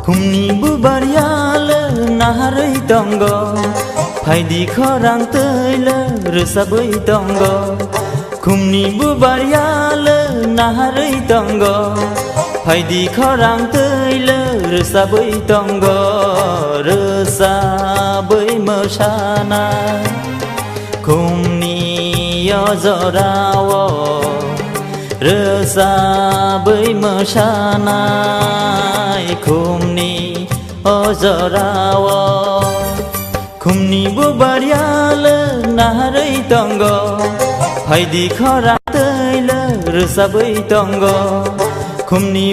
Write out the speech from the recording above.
khumni bubariale naharai tongo phaidi khorang tele rusabai tongo khumni bubariale naharai tongo phaidi khorang tele rusabai tongo rusabai mosana khumni yozorawo rusabai mosana khumni ozorawo khumni bubariale naharai tongo phaidi khorang tele rusabai tongo khumni